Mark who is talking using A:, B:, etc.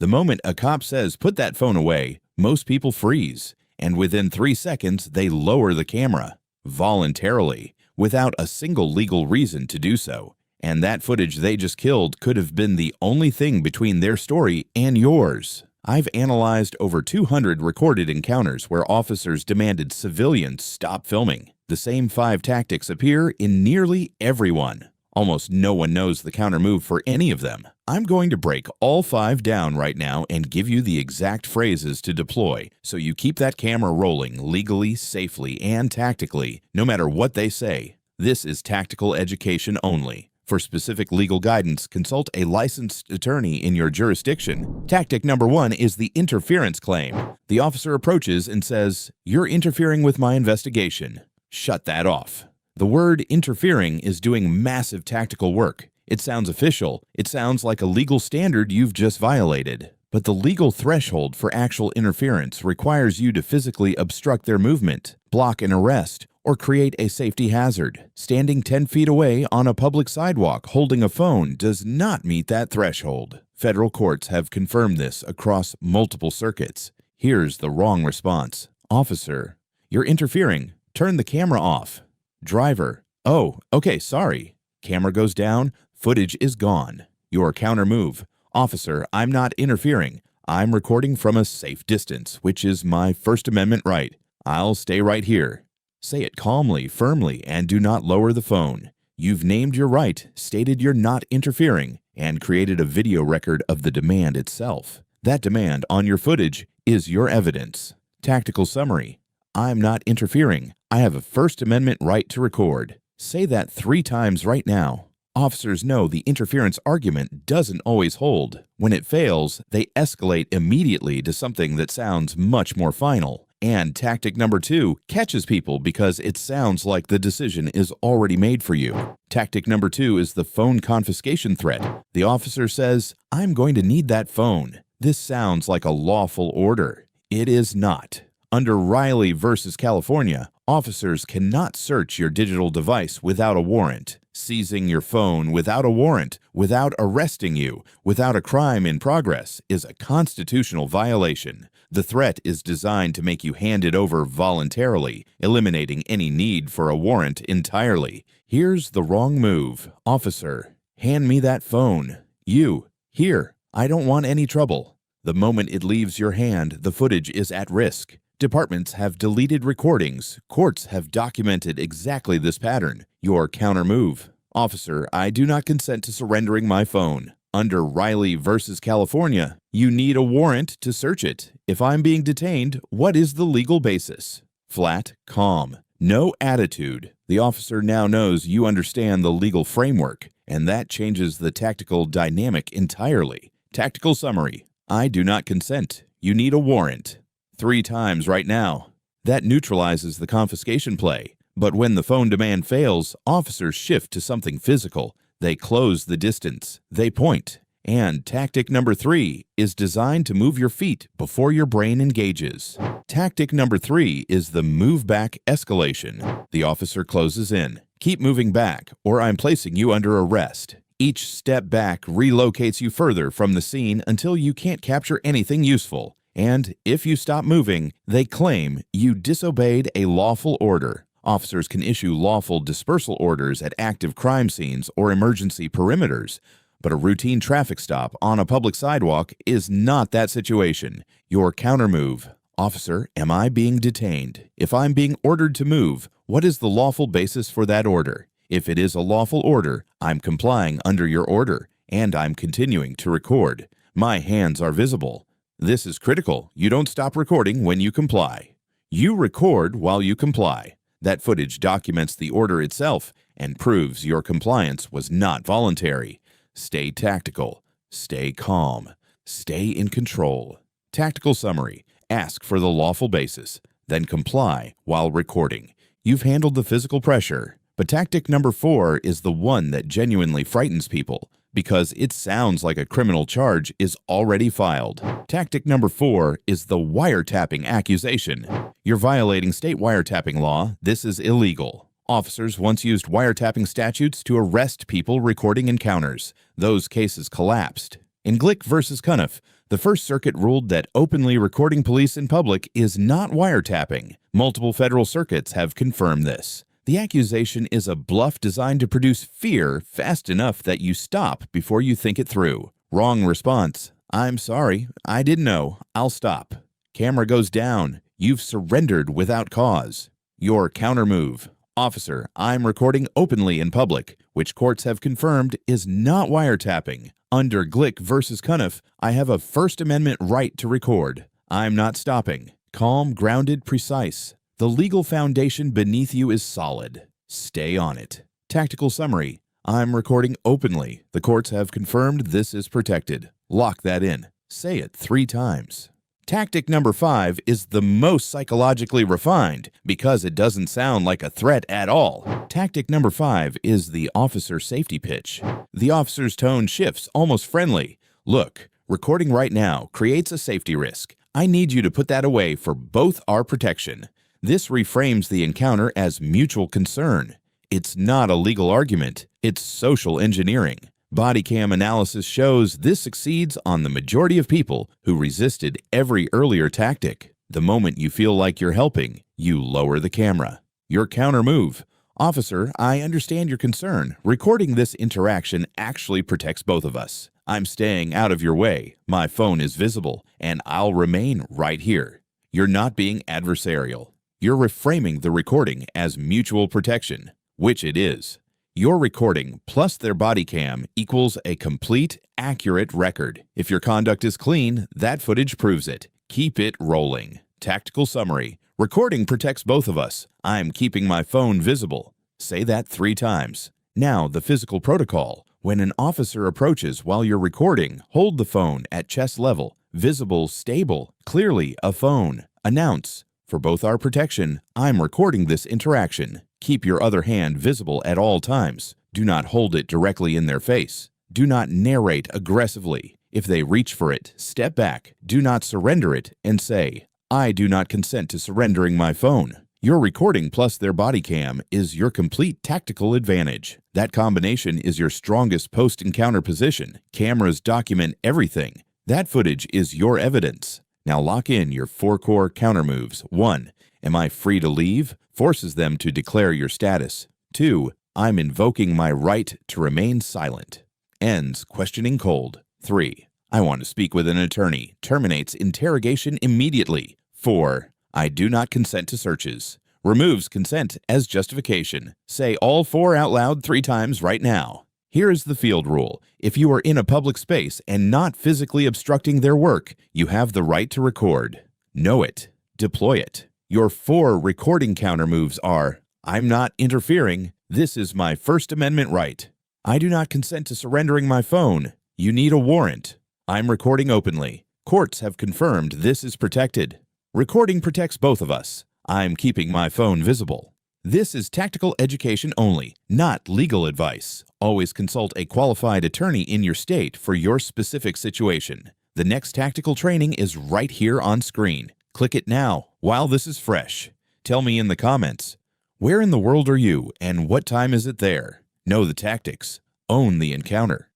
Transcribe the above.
A: The moment a cop says, "Put that phone away," most people freeze, and within 3 seconds, they lower the camera, voluntarily, without a single legal reason to do so. And that footage they just killed could have been the only thing between their story and yours. I've analyzed over 200 recorded encounters where officers demanded civilians stop filming. The same 5 tactics appear in nearly everyone. Almost no one knows the counter move for any of them. I'm going to break all 5 down right now and give you the exact phrases to deploy so you keep that camera rolling legally, safely, and tactically, no matter what they say. This is tactical education only. For specific legal guidance, consult a licensed attorney in your jurisdiction. Tactic number 1 is the interference claim. The officer approaches and says, "You're interfering with my investigation." Shut that off. The word interfering is doing massive tactical work. It sounds official. It sounds like a legal standard you've just violated. But the legal threshold for actual interference requires you to physically obstruct their movement, block an arrest, or create a safety hazard. Standing 10 feet away on a public sidewalk holding a phone does not meet that threshold. Federal courts have confirmed this across multiple circuits. Here's the wrong response. Officer, you're interfering. Turn the camera off. Driver, oh, okay, sorry. Camera goes down, footage is gone. Your counter move. Officer, I'm not interfering. I'm recording from a safe distance, which is my First Amendment right. I'll stay right here. Say it calmly, firmly, and do not lower the phone. You've named your right, stated you're not interfering, and created a video record of the demand itself. That demand on your footage is your evidence. Tactical summary. I'm not interfering. I have a First Amendment right to record. Say that 3 times right now. Officers know the interference argument doesn't always hold. When it fails, they escalate immediately to something that sounds much more final. And tactic number 2 catches people because it sounds like the decision is already made for you. Tactic number 2 is the phone confiscation threat. The officer says, "I'm going to need that phone." This sounds like a lawful order. It is not. Under Riley versus California, officers cannot search your digital device without a warrant. Seizing your phone without a warrant, without arresting you, without a crime in progress, is a constitutional violation. The threat is designed to make you hand it over voluntarily, eliminating any need for a warrant entirely. Here's the wrong move. Officer, hand me that phone. You, here, I don't want any trouble. The moment it leaves your hand, the footage is at risk. Departments have deleted recordings. Courts have documented exactly this pattern. Your counter move. Officer, I do not consent to surrendering my phone. Under Riley versus California, you need a warrant to search it. If I'm being detained, what is the legal basis? Flat, calm, no attitude. The officer now knows you understand the legal framework, and that changes the tactical dynamic entirely. Tactical summary. I do not consent. You need a warrant. 3 times right now. That neutralizes the confiscation play. But when the phone demand fails, officers shift to something physical. They close the distance. They point. And tactic number 3 is designed to move your feet before your brain engages. Tactic number 3 is the move back escalation. The officer closes in. Keep moving back, or I'm placing you under arrest. Each step back relocates you further from the scene until you can't capture anything useful. And if you stop moving, they claim you disobeyed a lawful order. Officers can issue lawful dispersal orders at active crime scenes or emergency perimeters, but a routine traffic stop on a public sidewalk is not that situation. Your countermove. Officer, am I being detained? If I'm being ordered to move, what is the lawful basis for that order? If it is a lawful order, I'm complying under your order, and I'm continuing to record. My hands are visible. This is critical. You don't stop recording when you comply. You record while you comply. That footage documents the order itself and proves your compliance was not voluntary. Stay tactical. Stay calm. Stay in control. Tactical summary. Ask for the lawful basis, then comply while recording. You've handled the physical pressure, but tactic number 4 is the one that genuinely frightens people, because it sounds like a criminal charge is already filed. Tactic number 4 is the wiretapping accusation. You're violating state wiretapping law. This is illegal. Officers once used wiretapping statutes to arrest people recording encounters. Those cases collapsed. In Glick versus Cuniff, The First Circuit ruled that openly recording police in public is not wiretapping. Multiple federal circuits have confirmed this. The accusation is a bluff designed to produce fear fast enough that you stop before you think it through. Wrong response. I'm sorry, I didn't know, I'll stop. Camera goes down. You've surrendered without cause. Your countermove. Officer, I'm recording openly in public, which courts have confirmed is not wiretapping. Under Glick versus Cuniff, I have a First Amendment right to record. I'm not stopping. Calm, grounded, precise. The legal foundation beneath you is solid. Stay on it. Tactical summary. I'm recording openly. The courts have confirmed this is protected. Lock that in. Say it 3 times. Tactic number 5 is the most psychologically refined because it doesn't sound like a threat at all. Tactic number 5 is the officer safety pitch. The officer's tone shifts almost friendly. Look, recording right now creates a safety risk. I need you to put that away for both our protection. This reframes the encounter as mutual concern. It's not a legal argument, it's social engineering. Body cam analysis shows this succeeds on the majority of people who resisted every earlier tactic. The moment you feel like you're helping, you lower the camera. Your counter move. Officer, I understand your concern. Recording this interaction actually protects both of us. I'm staying out of your way. My phone is visible, and I'll remain right here. You're not being adversarial. You're reframing the recording as mutual protection, which it is. Your recording plus their body cam equals a complete, accurate record. If your conduct is clean, that footage proves it. Keep it rolling. Tactical summary. Recording protects both of us. I'm keeping my phone visible. Say that 3 times. Now, the physical protocol. When an officer approaches while you're recording, hold the phone at chest level. Visible, stable, clearly a phone. Announce. For both our protection, I'm recording this interaction. Keep your other hand visible at all times. Do not hold it directly in their face. Do not narrate aggressively. If they reach for it, step back. Do not surrender it and say, I do not consent to surrendering my phone. Your recording plus their body cam is your complete tactical advantage. That combination is your strongest post-encounter position. Cameras document everything. That footage is your evidence. Now lock in your 4 core counter moves. 1. Am I free to leave? Forces them to declare your status. 2. I'm invoking my right to remain silent. Ends questioning cold. 3. I want to speak with an attorney. Terminates interrogation immediately. 4. I do not consent to searches. Removes consent as justification. Say all 4 out loud 3 times right now. Here is the field rule. If you are in a public space and not physically obstructing their work, you have the right to record. Know it. Deploy it. Your 4 recording counter moves are, I'm not interfering. This is my First Amendment right. I do not consent to surrendering my phone. You need a warrant. I'm recording openly. Courts have confirmed this is protected. Recording protects both of us. I'm keeping my phone visible. This is tactical education only, not legal advice. Always consult a qualified attorney in your state for your specific situation. The next tactical training is right here on screen. Click it now while this is fresh. Tell me in the comments, where in the world are you and what time is it there? Know the tactics. Own the encounter.